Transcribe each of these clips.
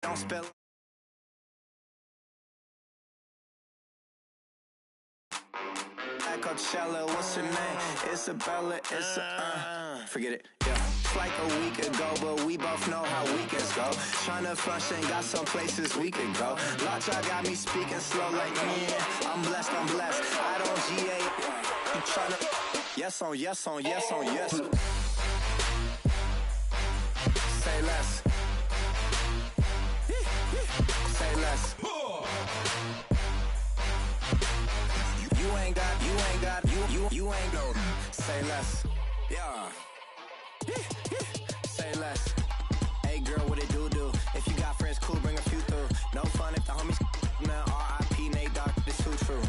Don't spell Coachella, what's her name? Isabella, forget it, yeah. It's like a week ago, but we both know how weekends go. Tryna function, got some places we could go. Lockjaw got me speaking slow like, yeah, I'm blessed, I don't GA, you tryna, yes on, yes on, yes on, yes. Say less. Say less. You ain't got, say less. Yeah. Say less. Hey girl, what it do? If you got friends, cool, bring a few through. No fun if the homies now R.I.P. Nate Dogg, this too true.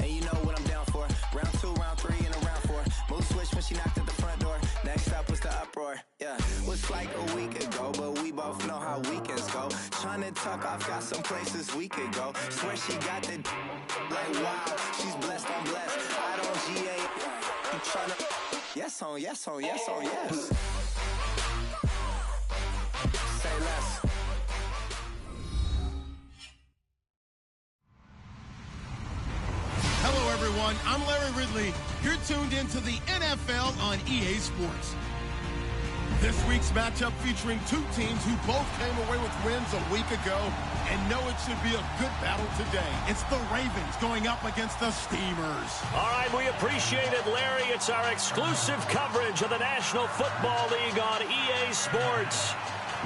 And you know what I'm down for. Round 2, round 3, and a round 4. Move switch when she knocked at the front door. Next up was the uproar. Yeah, was like a week ago, but we both know how weekends go. Tryna tuck off, got some places we could go. Swear she got the like wow, she's blessed, I'm blessed. I don't GA. You tryna yes on, yes on, yes on, yes. Say less. Hello, everyone. I'm Larry Ridley. You're tuned into the NFL on EA Sports. This week's matchup featuring two teams who both came away with wins a week ago and know it should be a good battle today. It's the Ravens going up against the Steamers. All right, we appreciate it, Larry. It's our exclusive coverage of the National Football League on EA Sports.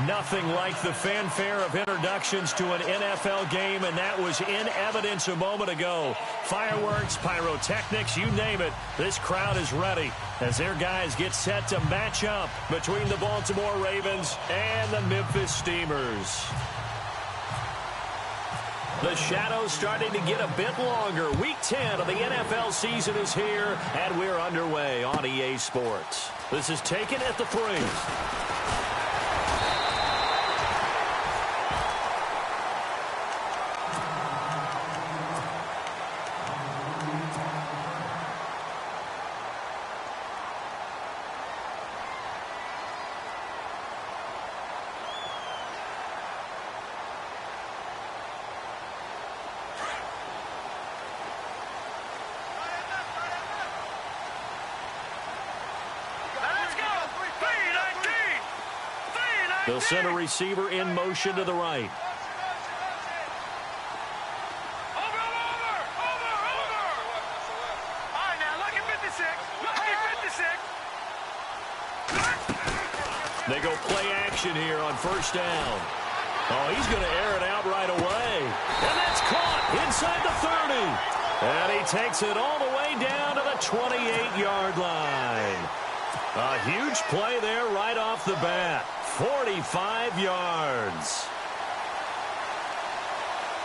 Nothing like the fanfare of introductions to an NFL game, and that was in evidence a moment ago. Fireworks, pyrotechnics, you name it. This crowd is ready as their guys get set to match up between the Baltimore Ravens and the Memphis Steamers. The shadow's starting to get a bit longer. Week 10 of the NFL season is here, and we're underway on EA Sports. This is taken at the 3. They'll send a receiver in motion to the right. They go play action here on first down. Oh, he's going to air it out right away. And that's caught inside the 30. And he takes it all the way down to the 28-yard line. A huge play there right off the bat. 45 yards.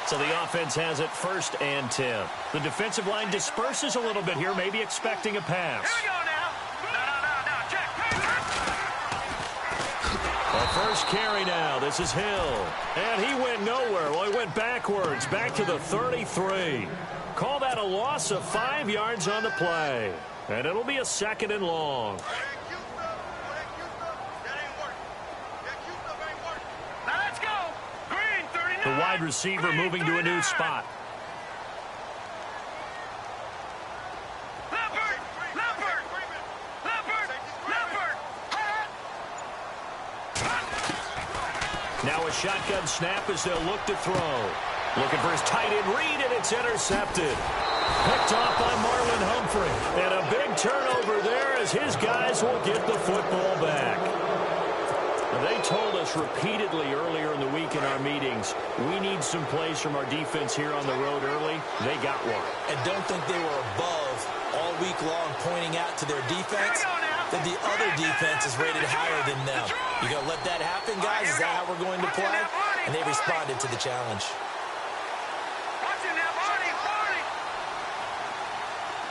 So the offense has it 1st and 10. The defensive line disperses a little bit here, maybe expecting a pass. Here we go now. No, check. The first carry now. This is Hill. And he went nowhere. Well, he went backwards, back to the 33. Call that a loss of 5 yards on the play. And it'll be a 2nd and long. The wide receiver moving to a new spot. Now a shotgun snap as they'll look to throw. Looking for his tight end read, and it's intercepted. Picked off by Marlon Humphrey. And a big turnover there as his guys will get the football back. They told us repeatedly earlier in the week in our meetings, we need some plays from our defense here on the road early. They got one. And don't think they were above all week long pointing out to their defense that the other defense is rated higher than them. You going to let that happen, guys? Is that how we're going to play? And they responded to the challenge.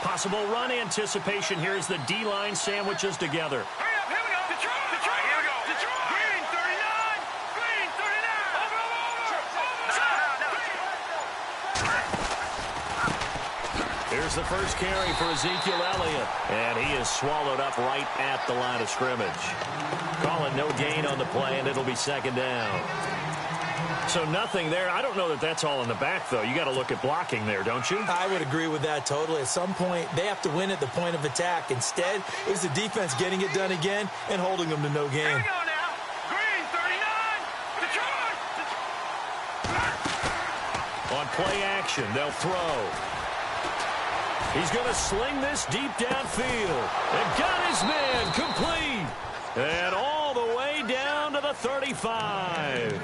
Possible run anticipation here as the D-line sandwiches together. Here's the first carry for Ezekiel Elliott, and he is swallowed up right at the line of scrimmage. Call it no gain on the play, and it'll be 2nd down. So nothing there. I don't know that that's all in the back, though. You got to look at blocking there, don't you? I would agree with that totally. At some point, they have to win at the point of attack. Instead, it was the defense getting it done again and holding them to no gain. Here we go now. Green, 39. Detroit. On play action, they'll throw. He's going to sling this deep downfield. And got his man complete. And all the way down to the 35.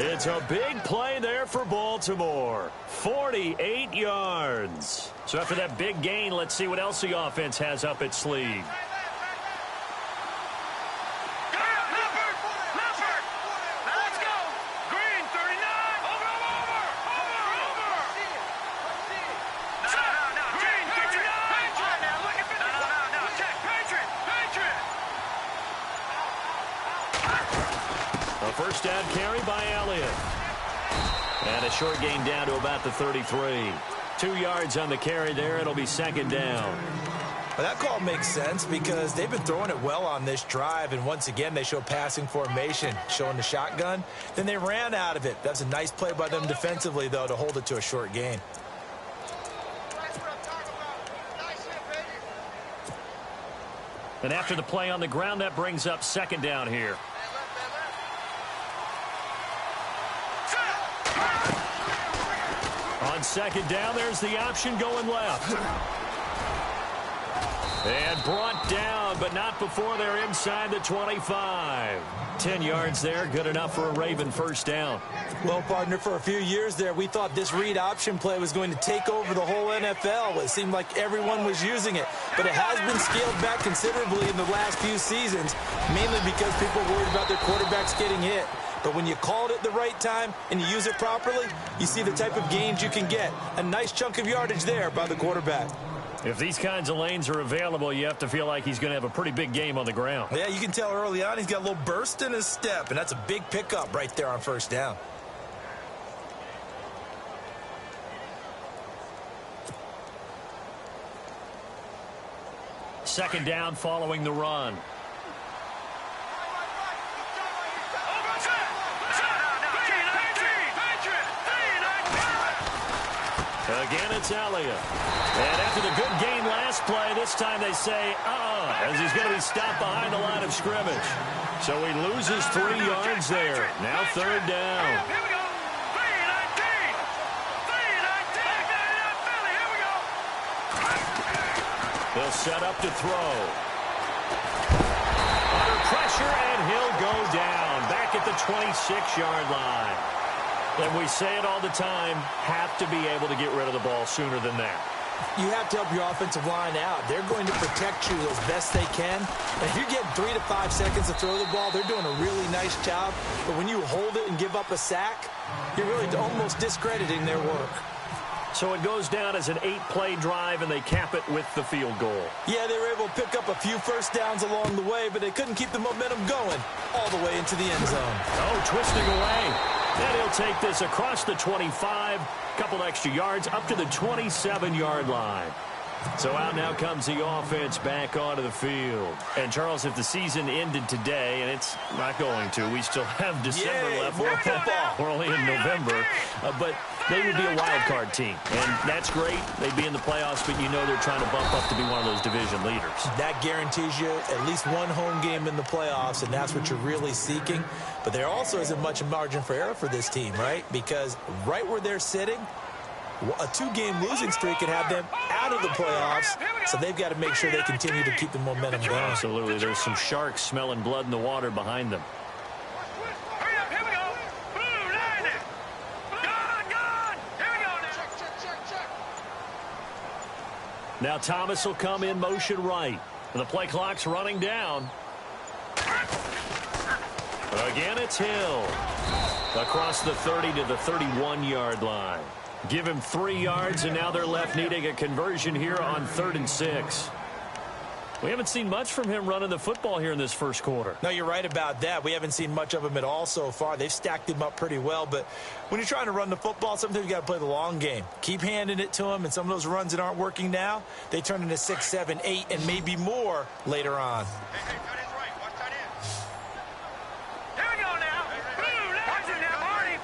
It's a big play there for Baltimore. 48 yards. So after that big gain, let's see what else the offense has up its sleeve. First down carry by Elliott. And a short gain down to about the 33. 2 yards on the carry there. It'll be second down. Well, that call makes sense because they've been throwing it well on this drive, and once again they show passing formation, showing the shotgun. Then they ran out of it. That's a nice play by them defensively, though, to hold it to a short gain. And after the play on the ground, that brings up second down here. On second down, there's the option going left. And brought down, but not before they're inside the 25. 10 yards there, good enough for a Raven first down. Well, partner, for a few years there, we thought this read option play was going to take over the whole NFL. It seemed like everyone was using it, but it has been scaled back considerably in the last few seasons, mainly because people are worried about their quarterbacks getting hit. But when you call it at the right time and you use it properly, you see the type of gains you can get. A nice chunk of yardage there by the quarterback. If these kinds of lanes are available, you have to feel like he's going to have a pretty big game on the ground. Yeah, you can tell early on he's got a little burst in his step, and that's a big pickup right there on first down. Second down following the run. Again, it's Elliott. And after the good gain last play, this time they say, as he's going to be stopped behind the line of scrimmage. So he loses 3 yards there. Now third down. Here we go. 3-19. 3-19. Here we go. He'll set up to throw. Under pressure, and he'll go down. Back at the 26-yard line. And we say it all the time, have to be able to get rid of the ball sooner than that. You have to help your offensive line out. They're going to protect you as best they can. And if you're getting 3 to 5 seconds to throw the ball, they're doing a really nice job. But when you hold it and give up a sack, you're really almost discrediting their work. So it goes down as an 8-play drive, and they cap it with the field goal. Yeah, they were able to pick up a few first downs along the way, but they couldn't keep the momentum going all the way into the end zone. Oh, twisting away. And he'll take this across the 25, couple extra yards, up to the 27-yard line. So out now comes the offense back onto the field. And, Charles, if the season ended today, and it's not going to, we still have December left. More football. We're only in November. But they would be a wild card team. And that's great. They'd be in the playoffs, but you know they're trying to bump up to be one of those division leaders. That guarantees you at least one home game in the playoffs, and that's what you're really seeking. But there also isn't much margin for error for this team, right? Because right where they're sitting, a 2-game losing streak could have them out of the playoffs, so they've got to make sure they continue to keep the momentum going. Absolutely. There's some sharks smelling blood in the water behind them. Here we go. Blue 90. Gone. Here we go. Check. Now Thomas will come in motion right. The play clock's running down. Again, it's Hill. Across the 30 to the 31-yard line. Give him 3 yards, and now they're left needing a conversion here on 3rd and 6. We haven't seen much from him running the football here in this first quarter. No, you're right about that. We haven't seen much of him at all so far. They've stacked him up pretty well, but when you're trying to run the football, sometimes you got to play the long game. Keep handing it to him, and some of those runs that aren't working now, they turn into 6, 7, 8, and maybe more later on. Hey, cut in right. Watch that in. Here we go now. Blue 90. Watch it now, Marty.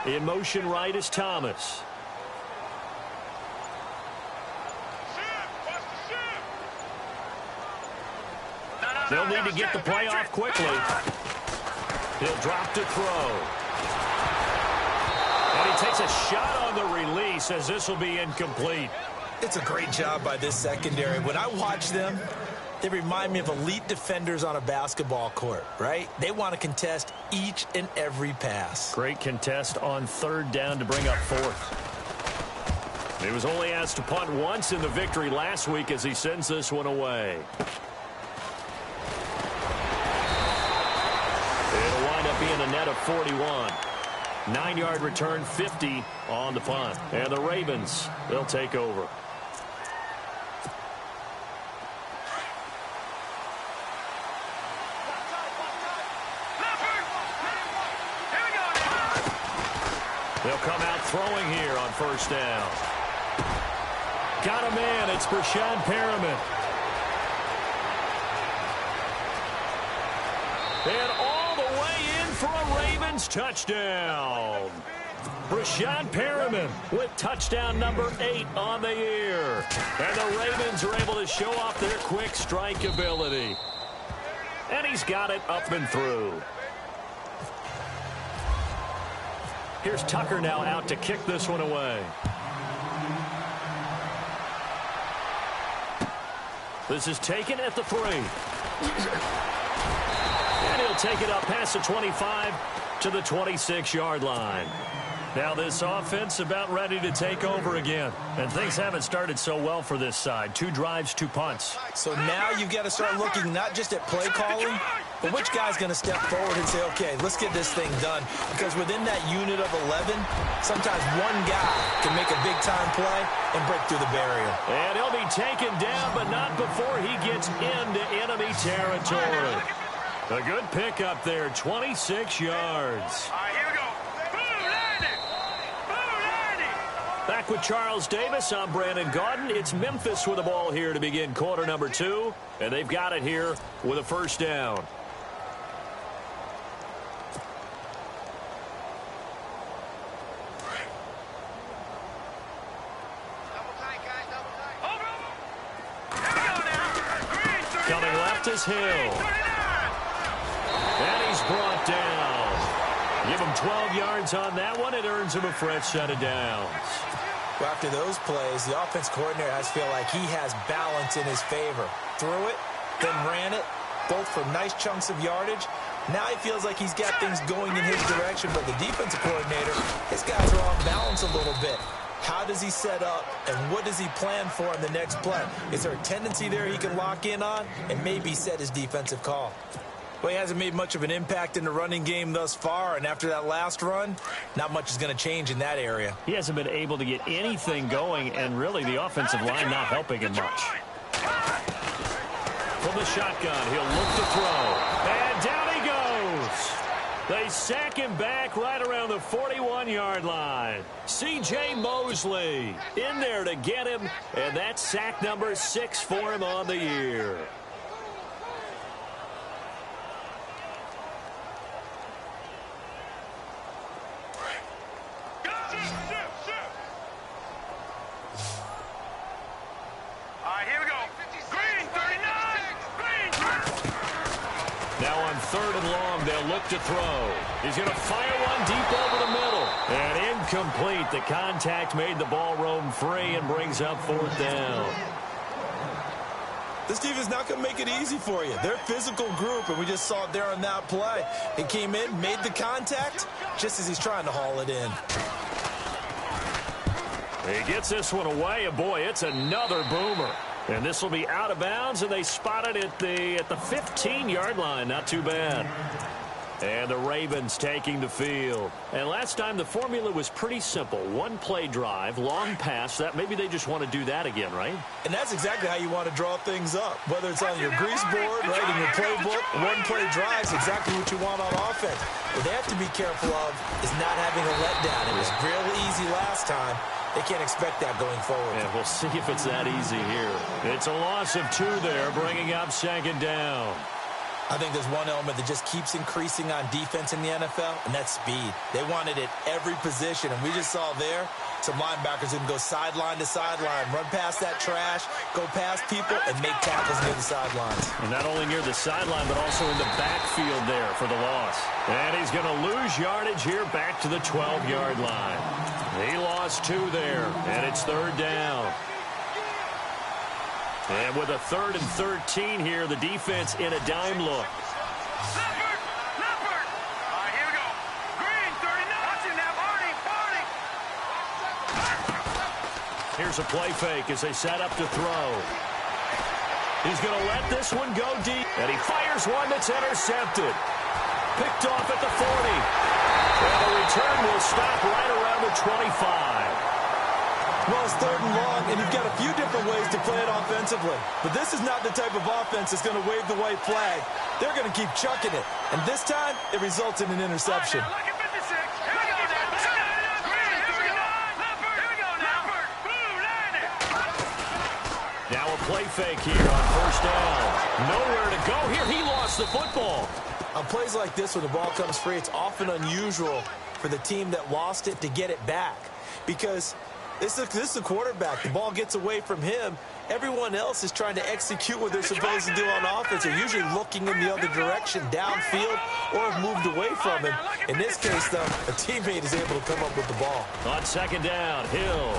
In motion right is Thomas. They'll need to get the play off quickly. He'll drop to throw. And he takes a shot on the release as this will be incomplete. It's a great job by this secondary. When I watch them, they remind me of elite defenders on a basketball court, right? They want to contest each and every pass. Great contest on third down to bring up fourth. He was only asked to punt once in the victory last week as he sends this one away. It'll wind up being a net of 41. 9-yard return, 50 on the punt. And the Ravens, they'll take over. They'll come out throwing here on first down. Got a man. It's Brashad Perriman. And all the way in for a Ravens touchdown. Brashad Perriman with touchdown number 8 on the year. And the Ravens are able to show off their quick strike ability. And he's got it up and through. Here's Tucker now out to kick this one away. This is taken at the 3. And he'll take it up past the 25 to the 26-yard line. Now this offense about ready to take over again. And things haven't started so well for this side. 2 drives, 2 punts. So now you've got to start looking not just at play calling, but which guy's going to step forward and say, okay, let's get this thing done. Because within that unit of 11, sometimes one guy can make a big-time play and break through the barrier. And he'll be taken down, but not before he gets into enemy territory. A good pickup there, 26 yards. All right, here we go. Back with Charles Davis, I'm Brandon Gaudin. It's Memphis with the ball here to begin quarter number 2. And they've got it here with a first down. Coming left is Hill. And he's brought down. Give him 12 yards on that one. It earns him a fresh set of downs. Well, after those plays, the offense coordinator has to feel like he has balance in his favor. Threw it, then ran it, both for nice chunks of yardage. Now he feels like he's got things going in his direction, but the defensive coordinator, his guys are off balance a little bit. How does he set up, and what does he plan for in the next play? Is there a tendency there he can lock in on and maybe set his defensive call? Well, he hasn't made much of an impact in the running game thus far, and after that last run, not much is going to change in that area. He hasn't been able to get anything going, and really the offensive line not helping him much. From the shotgun, he'll look to throw. And down he goes. They sack him back right around the 41-yard line. C.J. Mosley in there to get him, and that's sack number 6 for him on the year. Third and long, they'll look to throw. He's going to fire one deep over the middle. And incomplete. The contact made the ball roam free and brings up 4th down. This team is not going to make it easy for you. They're a physical group, and we just saw it there on that play. He came in, made the contact, just as he's trying to haul it in. He gets this one away, and boy, it's another boomer. And this will be out of bounds, and they spot it at the 15-yard line. Not too bad. And the Ravens taking the field. And last time the formula was pretty simple. 1-play drive, long pass. That maybe they just want to do that again, right? And that's exactly how you want to draw things up. Whether it's on your grease board, right, in your playbook, 1-play drive is exactly what you want on offense. What they have to be careful of is not having a letdown. It was real easy last time. They can't expect that going forward. Yeah, we'll see if it's that easy here. It's a loss of 2 there, bringing up 2nd down. I think there's one element that just keeps increasing on defense in the NFL, and that's speed. They want it at every position, and we just saw there some linebackers who can go sideline to sideline, run past that trash, go past people, and make tackles near the sidelines. And not only near the sideline, but also in the backfield there for the loss. And he's going to lose yardage here back to the 12-yard line. He lost 2 there, and it's 3rd down. And with a 3rd and 13 here, the defense in a dime look. Leopard! Leopard! All right, here we go. Green, 39. Watch it now, Barney, Barney. Here's a play fake as they set up to throw. He's going to let this one go deep. And he fires one that's intercepted. Picked off at the 40. And the return will stop right around the 25. Well, it's 3rd and long, and you've got a few different ways to play it offensively. But this is not the type of offense that's going to wave the white flag. They're going to keep chucking it. And this time, it results in an interception. All right, now, look at 56. Here we go now. Green, 39. Leopard. Here we go now. Leopard. Blue, 90. Now a play fake here on 1st down. Nowhere to go here. He lost the football. On plays like this, when the ball comes free, it's often unusual for the team that lost it to get it back. Because this is a quarterback. The ball gets away from him. Everyone else is trying to execute what they're supposed to do on offense. They're usually looking in the other direction, downfield, or have moved away from him. In this case, though, a teammate is able to come up with the ball. On 2nd down, Hill.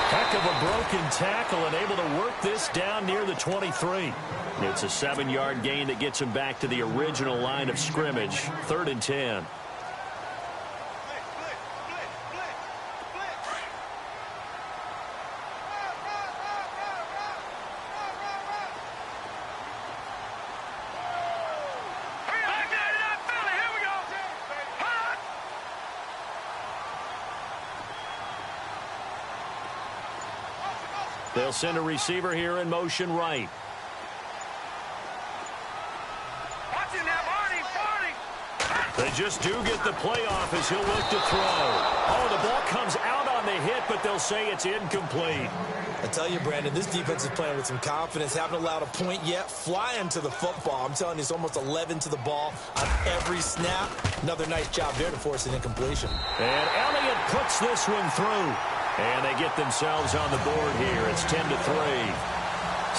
Heck of a broken tackle and able to work this down near the 23. It's a 7-yard gain that gets him back to the original line of scrimmage. 3rd and 10. They'll send a receiver here in motion right. Watch it now, Barney, Barney. They just do get the playoff as he'll look to throw. Oh, the ball comes out on the hit, but they'll say it's incomplete. I tell you, Brandon, this defense is playing with some confidence. Haven't allowed a point yet. Flying to the football. I'm telling you, it's almost 11 to the ball on every snap. Another nice job there to force an incompletion. And Elliott puts this one through. And they get themselves on the board here. It's 10-3.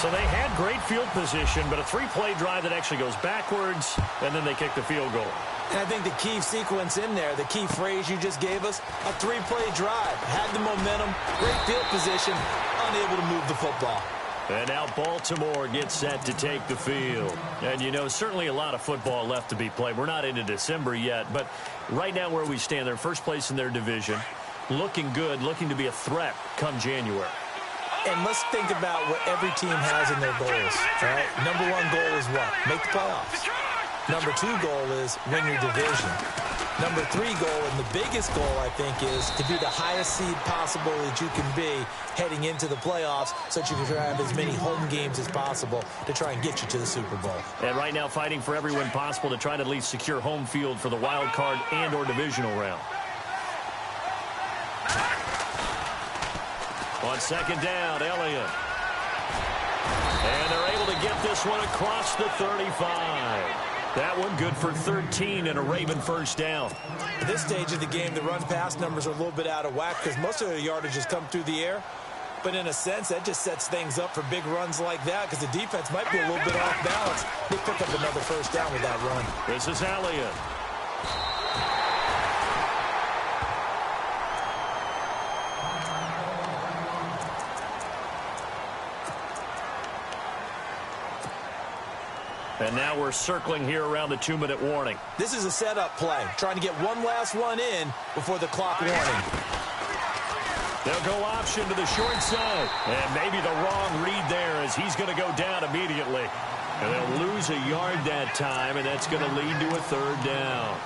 So they had great field position, but a 3-play drive that actually goes backwards, and then they kick the field goal. And I think the key sequence in there, the key phrase you just gave us, a 3-play drive. Had the momentum, great field position, unable to move the football. And now Baltimore gets set to take the field. And, you know, certainly a lot of football left to be played. We're not into December yet, but right now where we stand, they're first place in their division. Looking good, looking to be a threat come January. And let's think about what every team has in their goals. All right? Number 1 goal is what? Make the playoffs. Number 2 goal is win your division. Number 3 goal, and the biggest goal, I think, is to be the highest seed possible that you can be heading into the playoffs so that you can have as many home games as possible to try and get you to the Super Bowl. And right now fighting for every win possible to try to at least secure home field for the wild card and or divisional round. On 2nd down, Elliott. And they're able to get this one across the 35. That one good for 13 and a Raven first down. At this stage of the game, the run-pass numbers are a little bit out of whack because most of their yardage has come through the air. But in a sense, that just sets things up for big runs like that because the defense might be a little bit off balance. They pick up another first down with that run. This is Elliott. And now we're circling here around the 2-minute warning. This is a setup play, trying to get one last one in before the clock warning. They'll go option to the short side. And maybe the wrong read there as he's going to go down immediately. And they'll lose a yard that time, and that's going to lead to a 3rd down.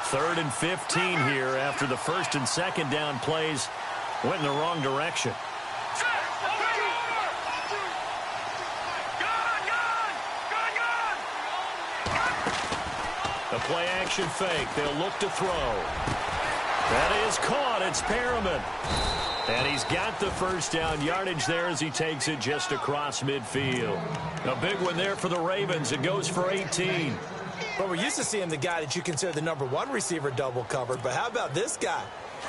3rd and 15 here after the 1st and 2nd down plays went in the wrong direction. A play-action fake. They'll look to throw. That is caught. It's Perriman. And he's got the first down yardage there as he takes it just across midfield. A big one there for the Ravens. It goes for 18. Well, we're used to seeing the guy that you consider the #1 receiver double covered, but how about this guy?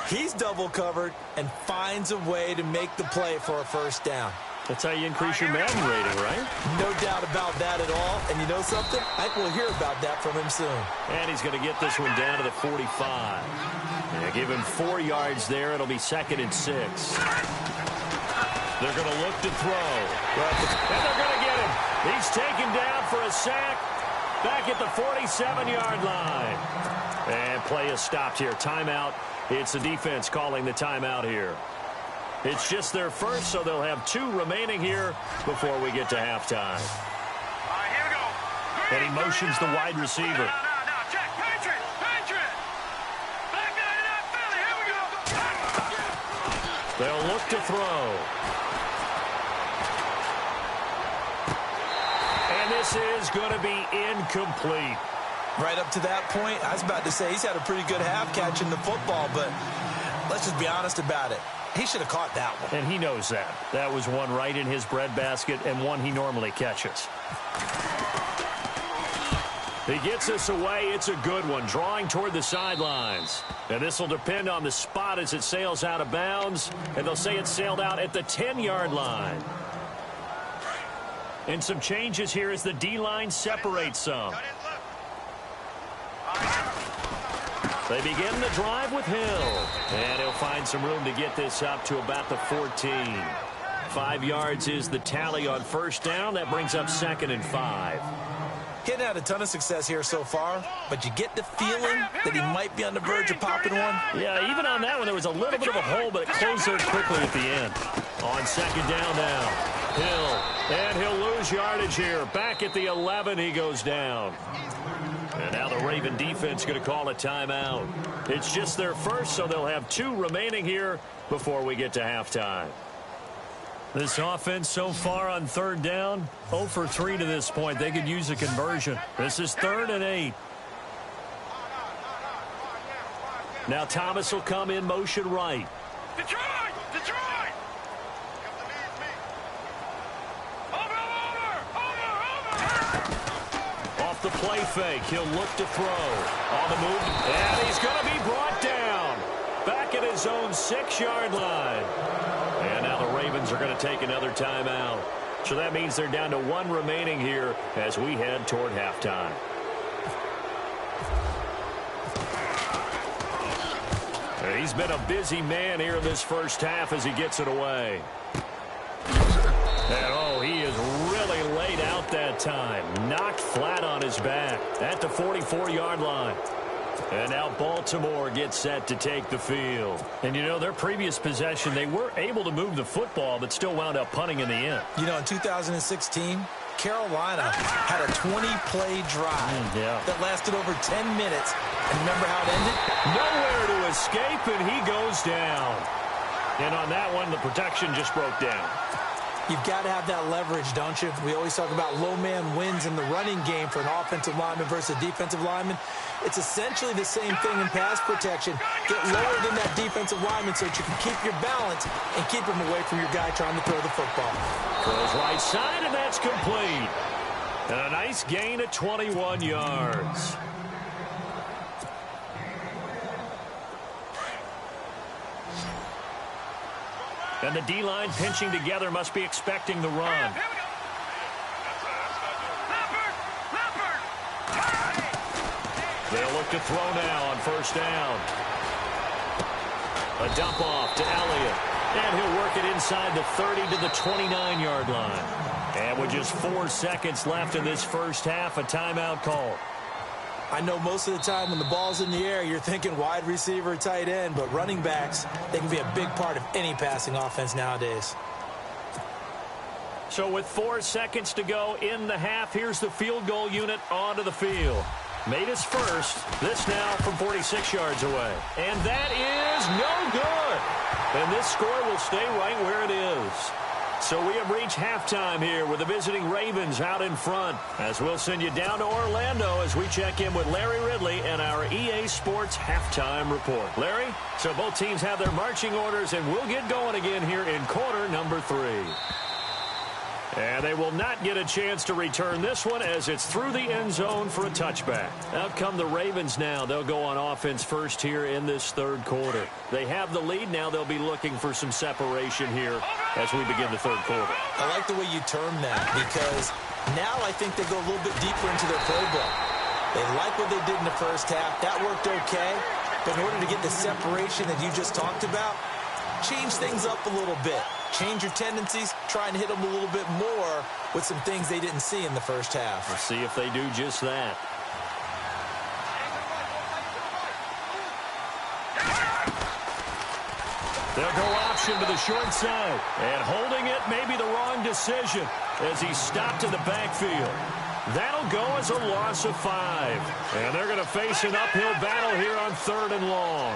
He's double covered and finds a way to make the play for a first down. That's how you increase your Madden rating, right? No doubt about that at all. And you know something? I think we'll hear about that from him soon. And he's going to get this one down to the 45. And give him 4 yards there. It'll be 2nd and 6. They're going to look to throw. And they're going to get him. He's taken down for a sack back at the 47-yard line. And play is stopped here. Timeout. It's the defense calling the timeout here. It's just their first, so they'll have 2 remaining here before we get to halftime. Here we go. And he motions the wide receiver. No, check. Patriot. Back that Philly. Here we go. They'll look to throw. And this is going to be incomplete. Right up to that point, I was about to say he's had a pretty good half catching the football, but let's just be honest about it. He should have caught that one. And he knows that. That was one right in his breadbasket and one he normally catches. He gets this away. It's a good one, drawing toward the sidelines. And this will depend on the spot as it sails out of bounds. And they'll say it sailed out at the 10-yard line. And some changes here as the D-line separates some. They begin the drive with Hill. And he'll find some room to get this up to about the 14. 5 yards is the tally on first down. That brings up 2nd and 5. He hadn't had a ton of success here so far, but you get the feeling that he might be on the verge of popping one. Yeah, even on that one, there was a little bit of a hole, but it closed there quickly at the end. On 2nd down now, Hill. And he'll lose yardage here. Back at the 11, he goes down. And now the Raven defense going to call a timeout. It's just their first, so they'll have 2 remaining here before we get to halftime. This offense so far on 3rd down, 0 for 3 to this point. They could use a conversion. This is 3rd and 8. Now Thomas will come in motion right. Detroit! The play fake. He'll look to throw. On the move. And he's going to be brought down. Back at his own 6-yard line. And now the Ravens are going to take another timeout. So that means they're down to 1 remaining here as we head toward halftime. He's been a busy man here in this first half as he gets it away. And oh, he is really laid out that time. Knocked flat on his back at the 44-yard line. And now Baltimore gets set to take the field. And, you know, their previous possession, they were able to move the football, but still wound up punting in the end. You know, in 2016, Carolina had a 20-play drive that lasted over 10 minutes. And remember how it ended? Nowhere to escape, and he goes down. And on that one, the protection just broke down. You've got to have that leverage, don't you? We always talk about low man wins in the running game for an offensive lineman versus a defensive lineman. It's essentially the same thing in pass protection. Get lower than that defensive lineman so that you can keep your balance and keep him away from your guy trying to throw the football. Throws right side, and that's complete. And a nice gain of 21 yards. And the D-line pinching together must be expecting the run. They'll look to throw now on first down. A dump off to Elliott. And he'll work it inside the 30 to the 29-yard line. And with just 4 seconds left in this first half, a timeout call. I know most of the time when the ball's in the air, you're thinking wide receiver, tight end, but running backs, they can be a big part of any passing offense nowadays. So with 4 seconds to go in the half, here's the field goal unit onto the field. Made his first. This now from 46 yards away. And that is no good. And this score will stay right where it is. So we have reached halftime here with the visiting Ravens out in front. As we'll send you down to Orlando as we check in with Larry Ridley and our EA Sports halftime report. Larry, so both teams have their marching orders, and we'll get going again here in quarter number 3. And they will not get a chance to return this one as it's through the end zone for a touchback. Out come the Ravens now. They'll go on offense first here in this third quarter. They have the lead now. They'll be looking for some separation here as we begin the third quarter. I like the way you term that because now I think they go a little bit deeper into their playbook. They like what they did in the first half. That worked okay. But in order to get the separation that you just talked about, change things up a little bit. Change your tendencies, try and hit them a little bit more with some things they didn't see in the first half. We'll see if they do just that. They'll go option to the short side. And holding it may be the wrong decision as he stopped in the backfield. That'll go as a loss of 5. And they're going to face an uphill battle here on 3rd and long.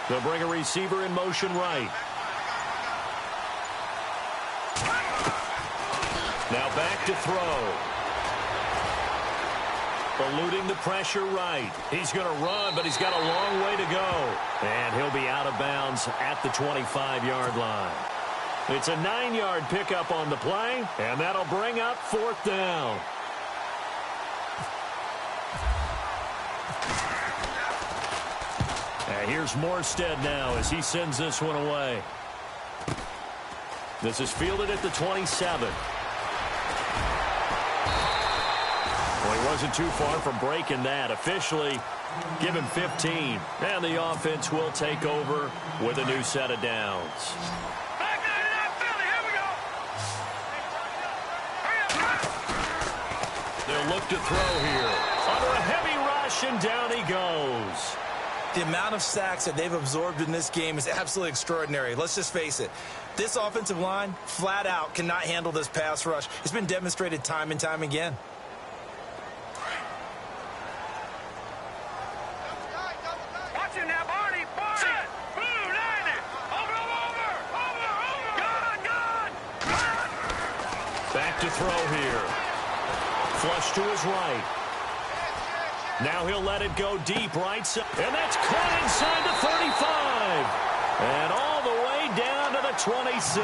They'll bring a receiver in motion right. Now back to throw. Eluding the pressure right. He's going to run, but he's got a long way to go. And he'll be out of bounds at the 25-yard line. It's a 9-yard pickup on the play, and that'll bring up 4th down. Here's Morstead now as he sends this one away. This is fielded at the 27. Well, he wasn't too far from breaking that. Officially, give him 15. And the offense will take over with a new set of downs. They'll look to throw here. Under a heavy rush, and down he goes. The amount of sacks that they've absorbed in this game is absolutely extraordinary. Let's just face it. This offensive line, flat out, cannot handle this pass rush. It's been demonstrated time and time again. Watch him now, Barney. Set. Blue, 90. Over. Gone. Back to throw here. Flush to his right. Now he'll let it go deep right side. And that's caught inside the 35. And all the way down to the 26.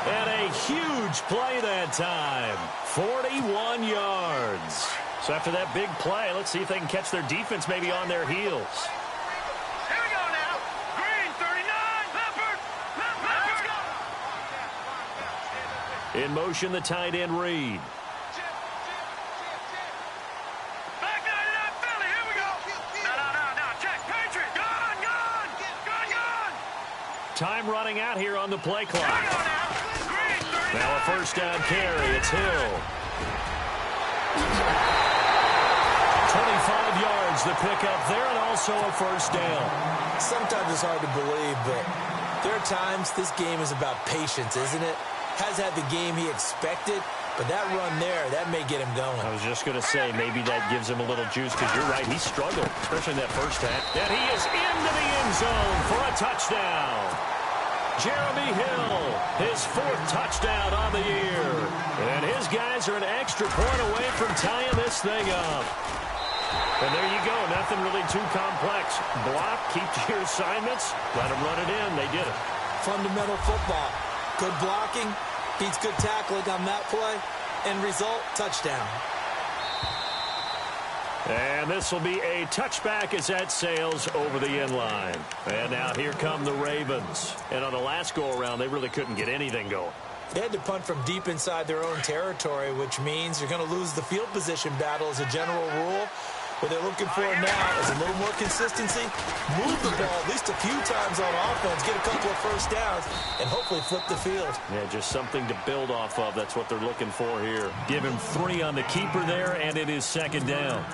And a huge play that time. 41 yards. So after that big play, let's see if they can catch their defense maybe on their heels. Here we go now. Green, 39. Leopard. In motion, the tight end Reed. Time running out here on the play clock. Now a first down carry. It's Hill. 25 yards the pickup there, and also a first down. Sometimes it's hard to believe, but there are times this game is about patience, isn't it? Has had the game he expected, but that run there, that may get him going. I was just going to say, maybe that gives him a little juice, because you're right, he struggled, especially in that first half. And he is into the end zone for a touchdown. Jeremy Hill, his 4th touchdown on the year. And his guys are an extra point away from tying this thing up. And there you go, nothing really too complex. Block, keep to your assignments, let them run it in. They did it. Fundamental football. Good blocking, beats good tackling on that play. End result, touchdown. And this will be a touchback as that sails over the end line. And now here come the Ravens. And on the last go-around, they really couldn't get anything going. They had to punt from deep inside their own territory, which means you're going to lose the field position battle as a general rule. What they're looking for now is a little more consistency, move the ball at least a few times on offense, get a couple of first downs, and hopefully flip the field. Yeah, just something to build off of. That's what they're looking for here. Give him 3 on the keeper there, and it is second down.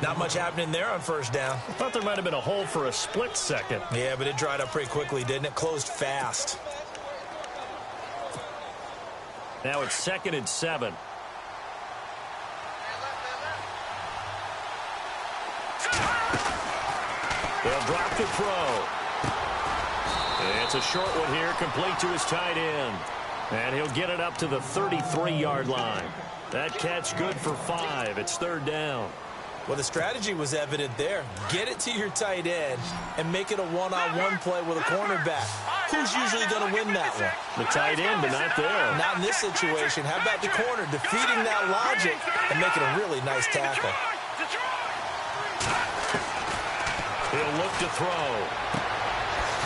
Not much happening there on first down. I thought there might have been a hole for a split second. Yeah, but it dried up pretty quickly, didn't it? Closed fast. Now it's 2nd and 7. They'll drop the throw. It's a short one here, complete to his tight end. And he'll get it up to the 33-yard line. That catch good for 5. It's 3rd down. Well, the strategy was evident there. Get it to your tight end and make it a one-on-one play with a cornerback. Who's usually going to win that one? The tight end, but not there. Not in this situation. How about the corner defeating that logic and making a really nice tackle? He'll look to throw.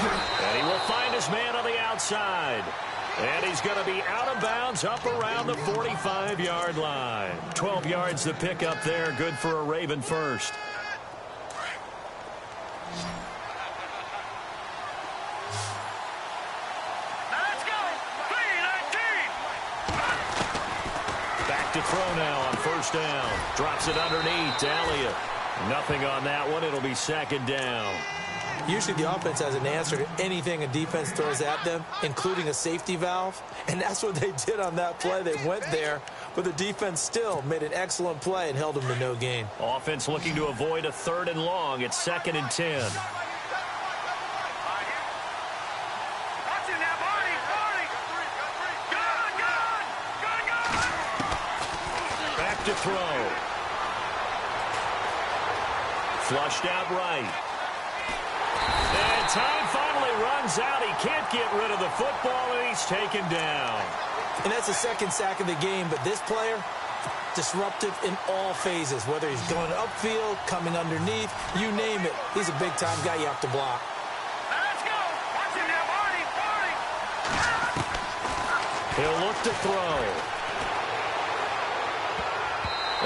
And he will find his man on the outside. And he's going to be out of bounds up around the 45-yard line. 12 yards to pick up there. Good for a Raven first. Let's go. 3-19. Back to throw now on 1st down. Drops it underneath to Elliott. Nothing on that one. It'll be 2nd down. Usually the offense has an answer to anything a defense throws at them, including a safety valve. And that's what they did on that play. They went there, but the defense still made an excellent play and held them to no gain. Offense looking to avoid a 3rd and long. It's 2nd and 10. Watch it now, Barney. Gun. Back to throw. Flushed out right. And time finally runs out. He can't get rid of the football, and he's taken down. And that's the 2nd sack of the game, but this player, disruptive in all phases, whether he's going upfield, coming underneath, you name it. He's a big-time guy you have to block. Let's go. Watch it now, Barney. He'll look to throw.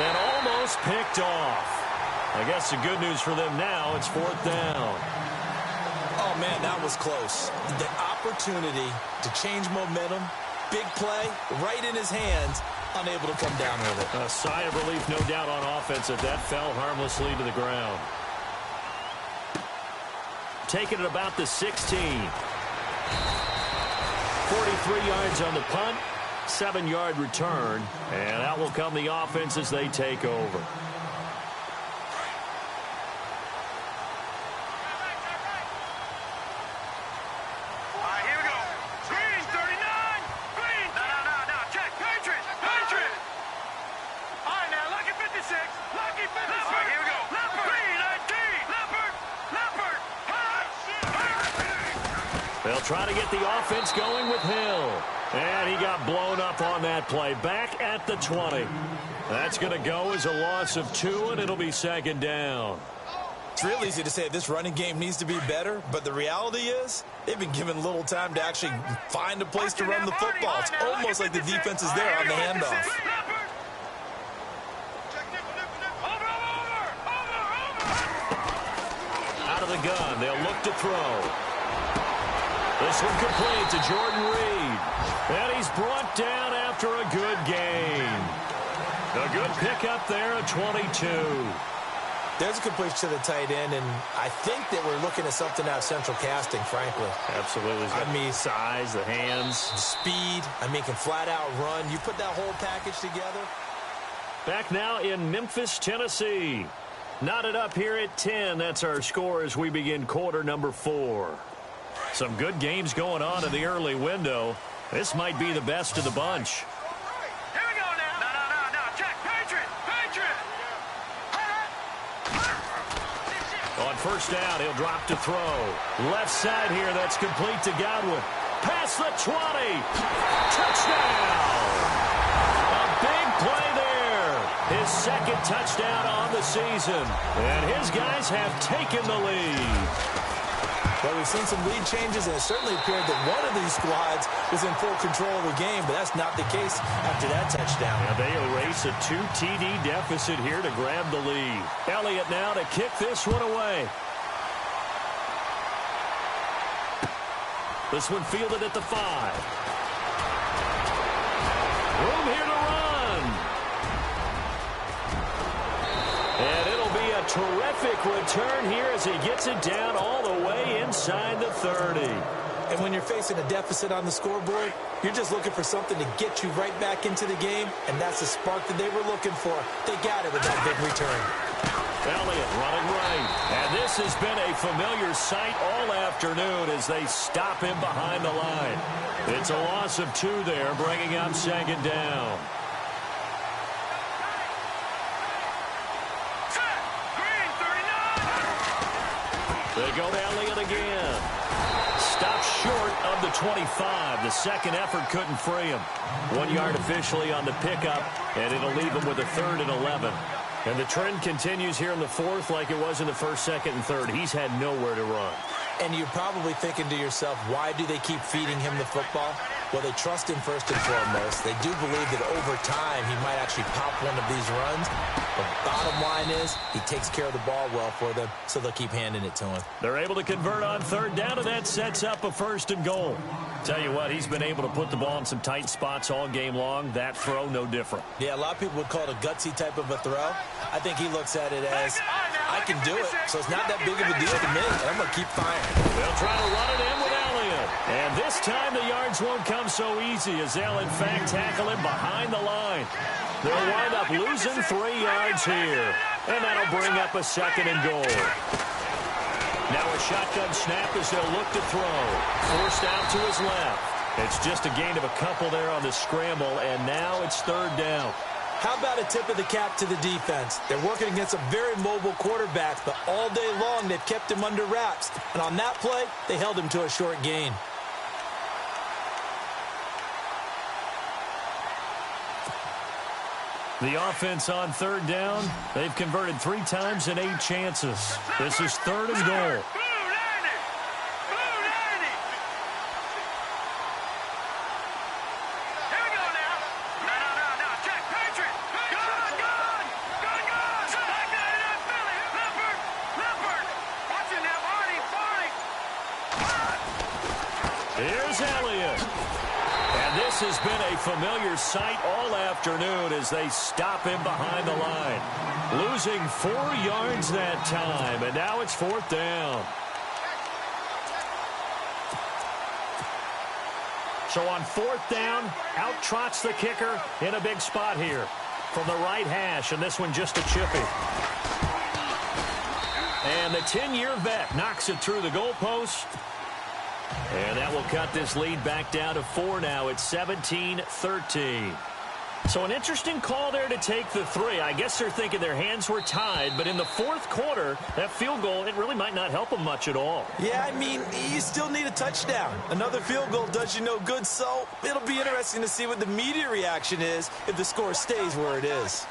And almost picked off. I guess the good news for them now, it's 4th down. Oh, man, that was close. The opportunity to change momentum, big play, right in his hands, unable to come down with it. A sigh of relief, no doubt, on offense if that fell harmlessly to the ground. Taking it about the 16. 43 yards on the punt, 7-yard return, and out will come the offense as they take over. They'll try to get the offense going with Hill. And he got blown up on that play. Back at the 20. That's going to go as a loss of 2, and it'll be 2nd down. It's real easy to say this running game needs to be better, but the reality is they've been given little time to actually find a place to run the football. It's almost like the defense is there on the handoff. Out of the gun, they'll look to throw. This one complete to Jordan Reed. And he's brought down after a good gain. A good pickup there at 22. There's a completion to the tight end, and I think that we're looking at something out of central casting, frankly. Absolutely. I mean, size, the hands. Speed. I mean, can flat out run. You put that whole package together. Back now in Memphis, Tennessee. Knotted up here at 10. That's our score as we begin quarter number 4. Some good games going on in the early window. This might be the best of the bunch. Here we go now. No. Check. Patriot. On 1st down, he'll drop to throw. Left side here, that's complete to Godwin. Past the 20. Touchdown. A big play there. His 2nd touchdown on the season. And his guys have taken the lead. Well, we've seen some lead changes, and it certainly appeared that one of these squads was in full control of the game, but that's not the case after that touchdown. Now they erase a 2 TD deficit here to grab the lead. Elliott now to kick this one away. This one fielded at the 5. Room here to run. And it'll be a terrific return here as he gets it down all the way inside the 30. And when you're facing a deficit on the scoreboard, you're just looking for something to get you right back into the game, and that's the spark that they were looking for. They got it with that big return. Elliott running right. And this has been a familiar sight all afternoon as they stop him behind the line. It's a loss of 2 there, bringing up second down. They go to Elliott again. Stopped short of the 25. The second effort couldn't free him. 1 yard officially on the pickup, and it'll leave him with a 3rd and 11. And the trend continues here in the fourth like it was in the first, second, and third. He's had nowhere to run. And you're probably thinking to yourself, why do they keep feeding him the football? Well, they trust him first and foremost. They do believe that over time he might actually pop one of these runs. But bottom line is he takes care of the ball well for them, so they'll keep handing it to him. They're able to convert on 3rd down, and that sets up a 1st and goal. Tell you what, he's been able to put the ball in some tight spots all game long. That throw, no different. Yeah, a lot of people would call it a gutsy type of a throw. I think he looks at it as, I can do it, so it's not that big of a deal to me, and I'm going to keep firing. They'll try to run it in with Elliott. And this time the yards won't come so easy as they'll, in fact, tackle him behind the line. They'll wind up losing 3 yards here. And that'll bring up a 2nd and goal. Now a shotgun snap as they'll look to throw. Forced out to his left. It's just a gain of a couple there on the scramble, and now it's 3rd down. How about a tip of the cap to the defense? They're working against a very mobile quarterback, but all day long they've kept him under wraps. And on that play, they held him to a short gain. The offense on 3rd down. They've converted 3 times in 8 chances. This is 3rd and goal. Here's Elliott. And this has been a familiar sight all afternoon as they stop him behind the line. Losing 4 yards that time, and now it's 4th down. So on 4th down, out trots the kicker in a big spot here from the right hash, and this one just a chippy. And the 10-year vet knocks it through the goalpost. And that will cut this lead back down to 4 now. It's 17-13. So an interesting call there to take the 3. I guess they're thinking their hands were tied, but in the 4th quarter, that field goal, it really might not help them much at all. Yeah, I mean, you still need a touchdown. Another field goal does you no good, so it'll be interesting to see what the media reaction is if the score stays where it is.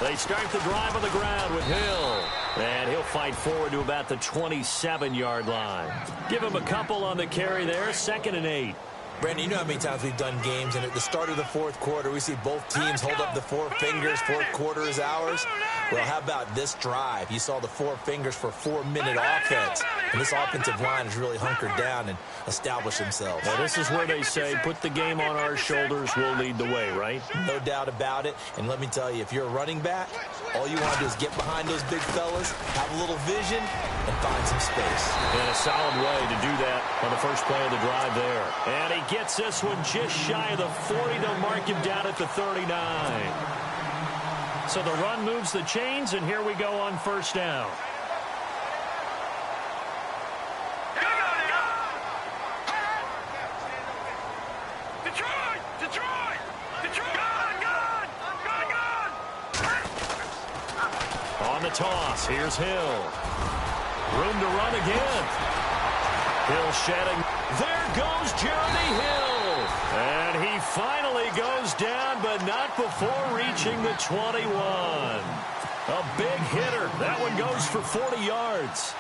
They start the drive on the ground with Hill. And he'll fight forward to about the 27-yard line. Give him a couple on the carry there, 2nd and 8. Brandon, you know how many times we've done games, and at the start of the 4th quarter, we see both teams hold up the 4 fingers, 4th quarter is ours. Well, how about this drive? You saw the 4 fingers for 4-minute offense, and this offensive line has really hunkered down and established themselves. Now, this is where they say, put the game on our shoulders, we'll lead the way, right? No doubt about it, and let me tell you, if you're a running back, all you want to do is get behind those big fellas, have a little vision, and find some space. And a solid way to do that on the first play of the drive there. And he gets this one just shy of the 40. They'll mark him down at the 39. So the run moves the chains, and here we go on 1st down. On the toss, here's Hill. Room to run again. Hill shedding. There goes Jeremy Hill. And he finally goes down, but not before reaching the 21. A big hitter. That one goes for 40 yards.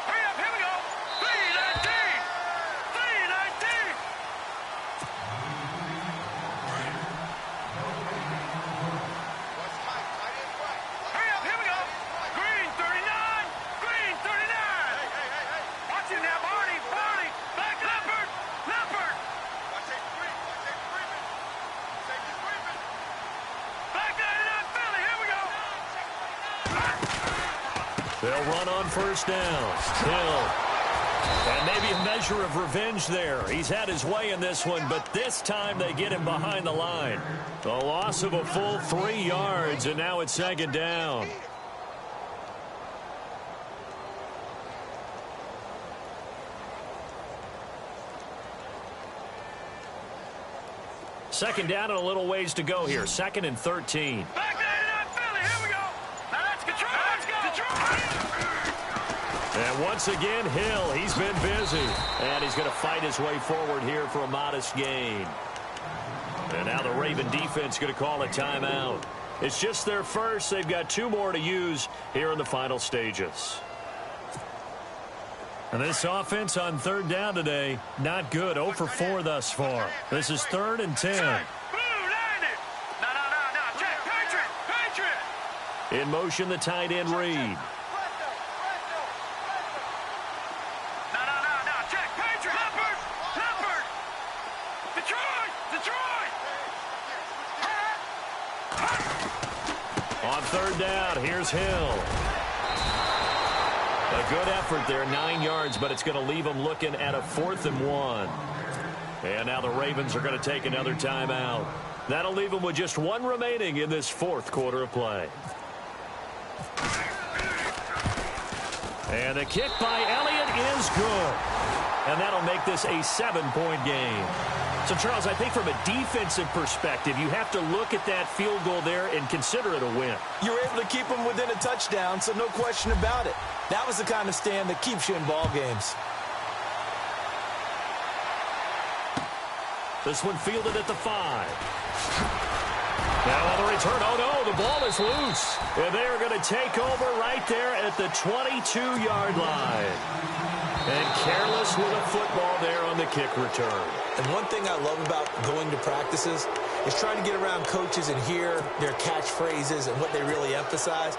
Hurry up, here we go. 3-19. 3-19. Hurry up, here we go. Green 39. Green 39. Watch it now, Barney. Barney. Back Leopard. Leopard. Back 99 Philly. Here we go. They'll run on first down. Hill. And maybe a measure of revenge there. He's had his way in this one, but this time they get him behind the line. A loss of a full 3 yards, and now it's second down. Second down and a little ways to go here. 2nd and 13. Back there to Philly. Here we go. Now let's control. Let's go. And once again, Hill, he's been busy. And he's going to fight his way forward here for a modest gain. And now the Raven defense going to call a timeout. It's just their first. They've got 2 more to use here in the final stages. And this offense on 3rd down today, not good. 0 for 4 thus far. This is 3rd and 10. No. Check. Patriot. In motion, the tight end Reed. No. Check. Patriot. Leopard. Detroit. On 3rd down, here's Hill. A good effort there, 9 yards, but it's going to leave them looking at a 4th and 1. And now the Ravens are going to take another timeout. That'll leave them with just 1 remaining in this 4th quarter of play. And the kick by Elliott is good. And that'll make this a 7-point game. So, Charles, I think from a defensive perspective, you have to look at that field goal there and consider it a win. You were able to keep them within a touchdown, so no question about it. That was the kind of stand that keeps you in ball games. This one fielded at the 5. Now on the return, oh no, the ball is loose. And they are going to take over right there at the 22-yard line. And careless with a football there on the kick return. And one thing I love about going to practices is trying to get around coaches and hear their catchphrases and what they really emphasize.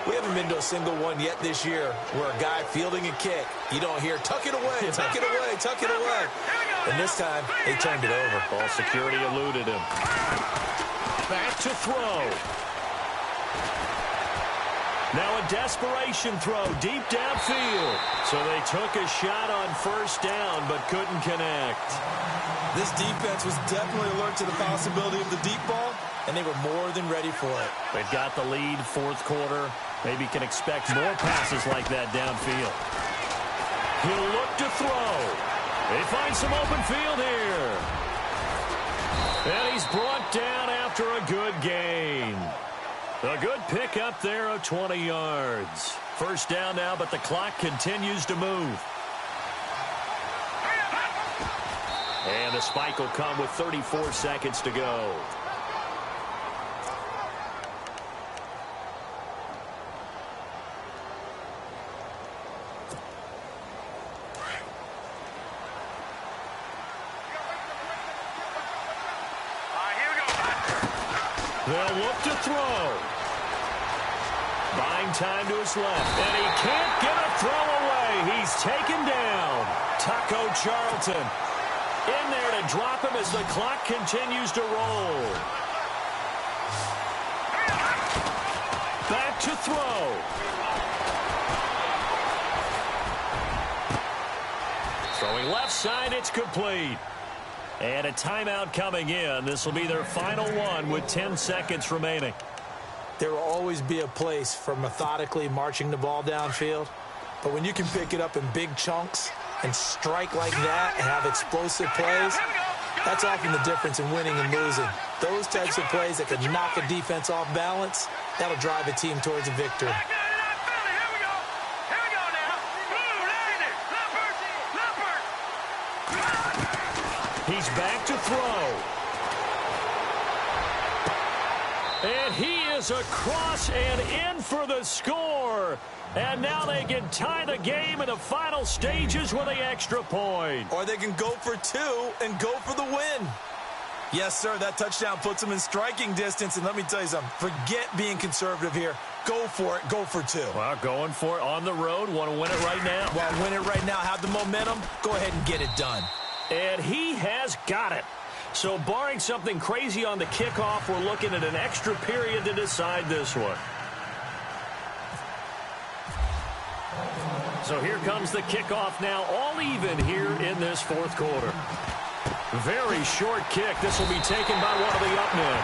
We haven't been to a single one yet this year where a guy fielding a kick, you don't hear, tuck it away, tuck it away, tuck it away. And this time, they turned it over. Ball security eluded him. Back to throw. Now a desperation throw deep downfield. So they took a shot on first down but couldn't connect. This defense was definitely alert to the possibility of the deep ball, and they were more than ready for it. They've got the lead, 4th quarter. Maybe can expect more passes like that downfield. He'll look to throw. They find some open field here. And he's brought down after a good gain. A good pickup there of 20 yards. First down now, but the clock continues to move. And the spike will come with 34 seconds to go. They'll look to throw. Buying time to his left. And he can't get a throw away. He's taken down. Taco Charlton in there to drop him as the clock continues to roll. Back to throw. Throwing left side, it's complete. And a timeout coming in. This will be their final one with 10 seconds remaining. There will always be a place for methodically marching the ball downfield. But when you can pick it up in big chunks and strike like that and have explosive plays, that's often the difference in winning and losing. Those types of plays that can knock a defense off balance, that'll drive a team towards a victory. He's back to throw. And he is across and in for the score. And now they can tie the game in the final stages with an extra point. Or they can go for 2 and go for the win. Yes, sir, that touchdown puts them in striking distance. And let me tell you something, forget being conservative here. Go for it. Go for 2. Well, going for it on the road. Want to win it right now. Well, win it right now. Have the momentum. Go ahead and get it done. And he has got it. So barring something crazy on the kickoff, we're looking at an extra period to decide this one. So here comes the kickoff now, all even here in this fourth quarter. Very short kick. This will be taken by one of the up men.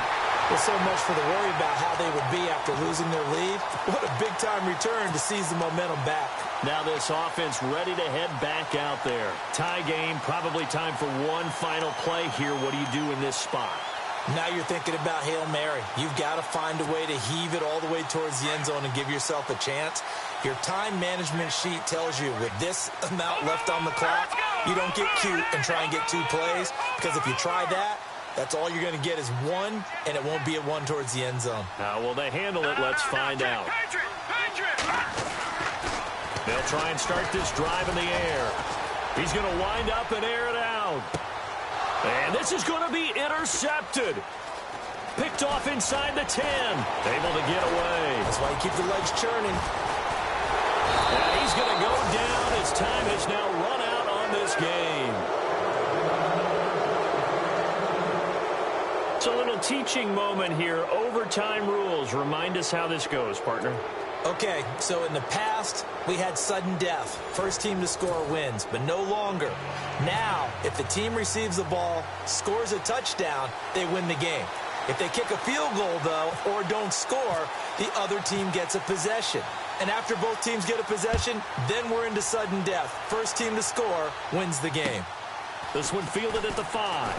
Well, so much for the worry about how they would be after losing their lead. What a big-time return to seize the momentum back. Now this offense ready to head back out there. Tie game, probably time for one final play here. What do you do in this spot? Now you're thinking about Hail Mary. You've got to find a way to heave it all the way towards the end zone and give yourself a chance. Your time management sheet tells you with this amount left on the clock, you don't get cute and try and get 2 plays, because if you try that, that's all you're going to get is 1, and it won't be a 1 towards the end zone. How will they handle it? Let's find out. They'll try and start this drive in the air. He's going to wind up and air it out. And this is going to be intercepted. Picked off inside the 10. Able to get away. That's why you keep the legs churning. And he's going to go down. His time has now run out on this game. It's a little teaching moment here. Overtime rules. Remind us how this goes, partner. Okay, so in the past, we had sudden death. First team to score wins, but no longer. Now, if the team receives the ball, scores a touchdown, they win the game. If they kick a field goal, though, or don't score, the other team gets a possession. And after both teams get a possession, then we're into sudden death. First team to score wins the game. This one fielded at the 5.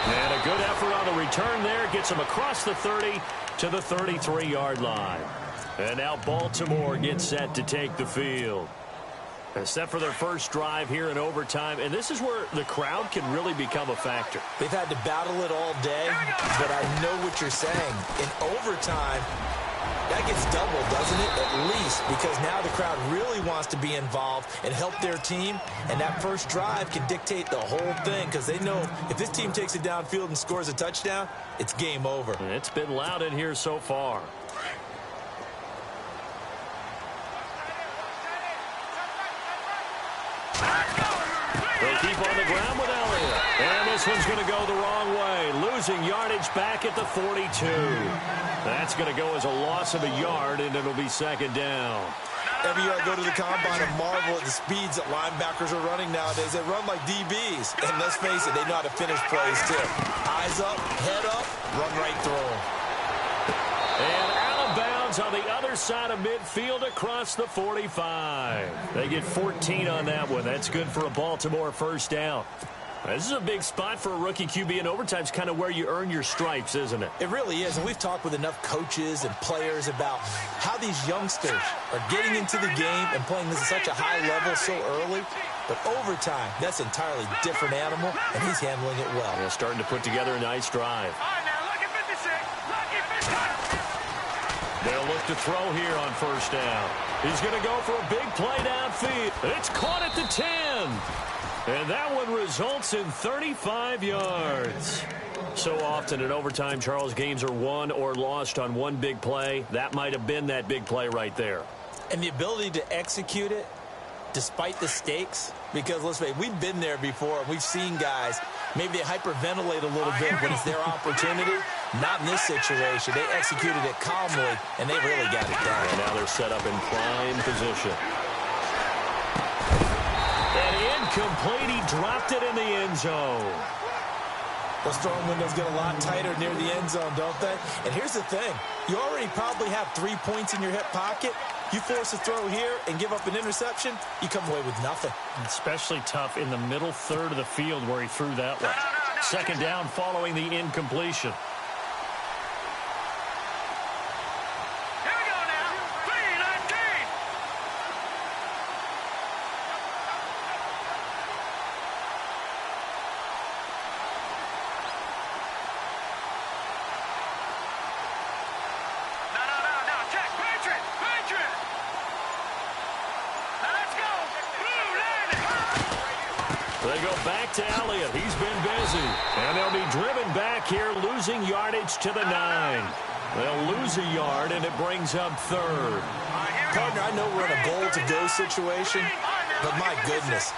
And a good effort on the return there. Gets him across the 30 to the 33-yard line. And now Baltimore gets set to take the field. Set for their first drive here in overtime. And this is where the crowd can really become a factor. They've had to battle it all day, but I know what you're saying. In overtime, that gets doubled, doesn't it? At least, because now the crowd really wants to be involved and help their team, and that first drive can dictate the whole thing, because they know if this team takes it downfield and scores a touchdown, it's game over. And it's been loud in here so far. They keep on the ground with Elliott. And this one's going to go the wrong way. Losing yardage back at the 42. That's going to go as a loss of a yard, and it'll be second down. Every year I go to the combine and marvel at the speeds that linebackers are running nowadays. They run like DBs. And let's face it, they know how to finish plays, too. Eyes up, head up, run right through them. And out of bounds on the other side of midfield across the 45. They get 14 on that one. That's good for a Baltimore first down. This is a big spot for a rookie QB, and overtime's kind of where you earn your stripes, isn't it? It really is, and we've talked with enough coaches and players about how these youngsters are getting into the game and playing this at such a high level so early. But overtime, that's an entirely different animal, and he's handling it well. Yeah, starting to put together a nice drive. They'll look to throw here on first down. He's going to go for a big play downfield. It's caught at the 10. And that one results in 35 yards. So often in overtime, Charles, games are won or lost on one big play. That might have been that big play right there. And the ability to execute it despite the stakes, because let's face it, we've been there before. We've seen guys, maybe they hyperventilate a little bit when it's their opportunity. Not in this situation. They executed it calmly, and they really got it done. And now they're set up in prime position. Incomplete. He dropped it in the end zone. Those throwing windows get a lot tighter near the end zone, don't they? And here's the thing. You already probably have 3 points in your hip pocket. You force a throw here and give up an interception, you come away with nothing. Especially tough in the middle third of the field where he threw that one. Second down following the incompletion. They go back to Elliott. He's been busy. And they'll be driven back here, losing yardage to the 9. They'll lose a yard, and it brings up third. Partner, I know we're in a goal-to-go situation, but my goodness.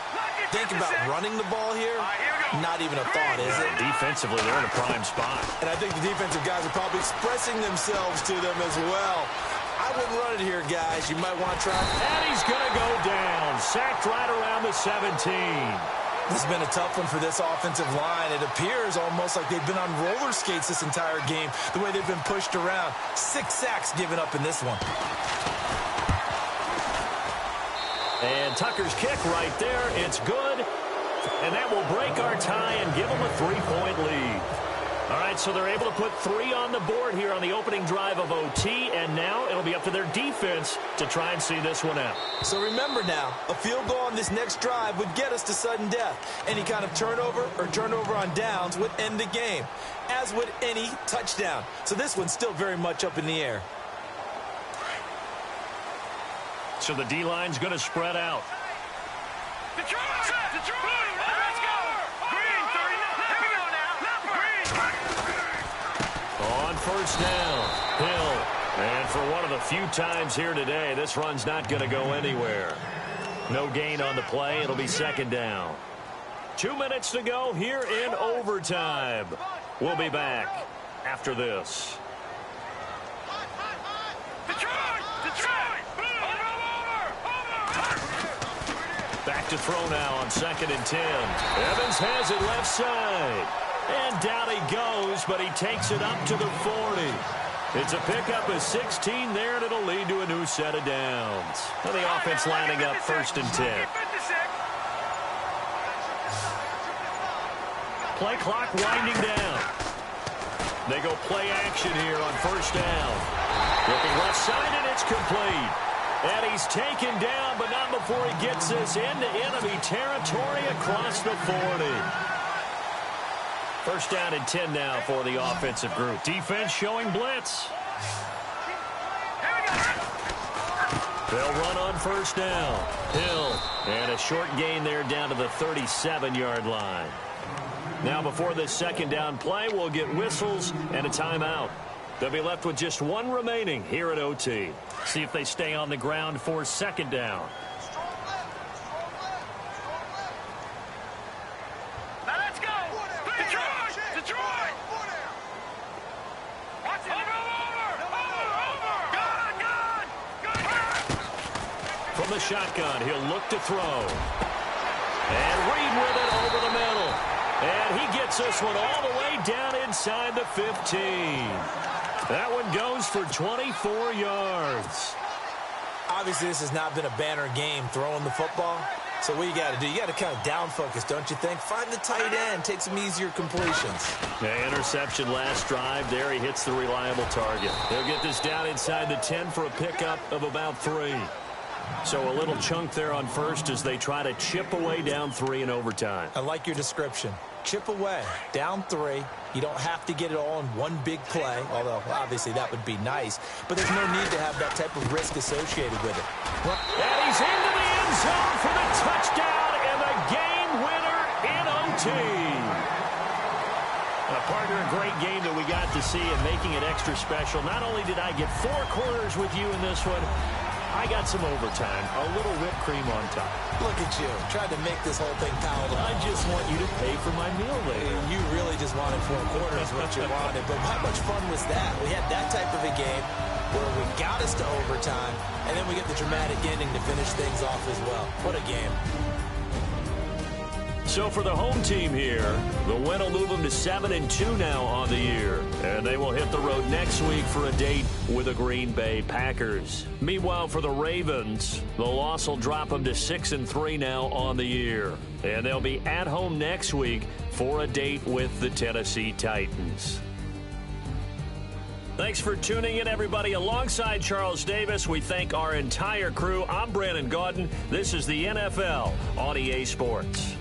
Think about running the ball here. Not even a thought, is it? Defensively, they're in a prime spot. And I think the defensive guys are probably expressing themselves to them as well. I wouldn't run it here, guys. You might want to try. And he's going to go down. Sacked right around the 17. This has been a tough one for this offensive line. It appears almost like they've been on roller skates this entire game, the way they've been pushed around. 6 sacks given up in this one. And Tucker's kick right there. It's good. And that will break our tie and give them a 3-point lead. All right, so they're able to put 3 on the board here on the opening drive of OT, and now it'll be up to their defense to try and see this one out. So remember now, a field goal on this next drive would get us to sudden death. Any kind of turnover or turnover on downs would end the game, as would any touchdown. So this one's still very much up in the air. So the D-line's going to spread out. Detroit! Let's go! Green, 39. Here we go now. Green. On first down, Hill. And for one of the few times here today, this run's not going to go anywhere. No gain on the play. It'll be second down. 2 minutes to go here in overtime. We'll be back after this. Back to throw now on 2nd and 10. Evans has it left side. And down he goes, but he takes it up to the 40. It's a pickup of 16 there, and it'll lead to a new set of downs. And the offense lining up 1st and 10. Play clock winding down. They go play action here on 1st down. Looking left side, and it's complete. And he's taken down, but not before he gets this into enemy territory across the 40. 1st down and 10 now for the offensive group. Defense showing blitz. They'll run on 1st down. Hill. And a short gain there down to the 37-yard line. Now before this 2nd down play, we'll get whistles and a timeout. They'll be left with just 1 remaining here at OT. See if they stay on the ground for 2nd down. Now let's go! Detroit! Watch it! Over! Good! From the shotgun, he'll look to throw. And Reed with it over the middle. And he gets this one all the way down inside the 15. That one goes for 24 yards. Obviously, this has not been a banner game throwing the football. So what you got to do, you got to kind of down focus, don't you think? Find the tight end, take some easier completions. Yeah, interception last drive. There he hits the reliable target. He'll get this down inside the 10 for a pickup of about 3. So a little chunk there on 1st as they try to chip away down 3 in overtime. I like your description. Chip away, down 3. You don't have to get it all in one big play, although obviously that would be nice. But there's no need to have that type of risk associated with it. And he's into the end zone for the touchdown and the game winner in OT. Partner, a great game that we got to see and making it extra special. Not only did I get 4 quarters with you in this one, I got some overtime, a little whipped cream on top. Look at you, tried to make this whole thing palatable. I just want you to pay for my meal later. You really just wanted 4 quarters, what you wanted. But how much fun was that? We had that type of a game where we got us to overtime, and then we get the dramatic ending to finish things off as well. What a game. So for the home team here, the win will move them to 7-2 now on the year. And they will hit the road next week for a date with the Green Bay Packers. Meanwhile, for the Ravens, the loss will drop them to 6-3 now on the year. And they'll be at home next week for a date with the Tennessee Titans. Thanks for tuning in, everybody. Alongside Charles Davis, we thank our entire crew. I'm Brandon Gaudin. This is the NFL on EA Sports.